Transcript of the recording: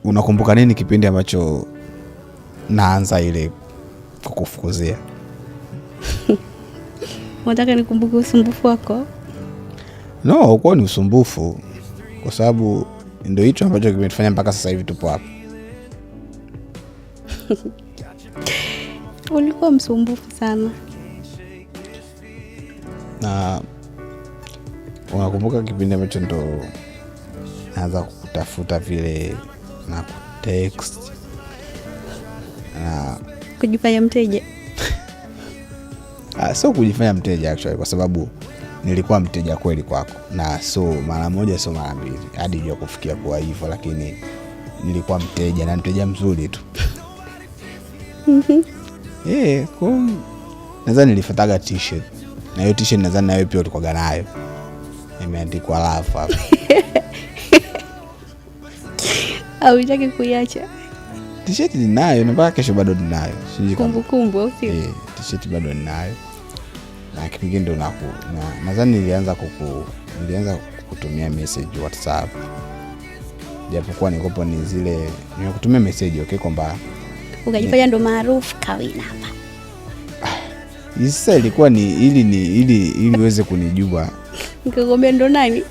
unakumbuka nini kipindi ambacho naanza ile kukufukuzia? Unataka nikumbuke usumbufu wako? No, uko ni usumbufu kwa sababu ndio hicho ambacho kimetufanya mpaka sasa hivi tupo hapa. Ulikuwa msumbufu sana. Na unakumbuka kipindi ambacho ndo naanza kutafuta vile na kutext na kujifanya mteja? Sio kujifanya mteja actually, kwa sababu nilikuwa mteja kweli kwako, na so mara moja sio mara mbili hadi jua kufikia kuwa hivyo, lakini nilikuwa mteja na mteja mzuri tu. Kwa nadhani nilifuataga t-shirt, na hiyo t-shirt nadhani na wewe pia ulikuwa nayo, imeandikwa love hapa. Au unataka kuiacha? T-shirt ninayo na mpaka kesho bado ninayo. Kumbukumbu au sio? T-shirt bado ninayo. Na kipindi ndo nadhani nilianza kukutumia message WhatsApp. Japokuwa nikopo ni zile nimekutumia message okay, kwamba ukajifanya ndo maarufu Kawina hapa. Sasa ilikuwa ni ili uweze kunijua. Nikakwambia ndo nani?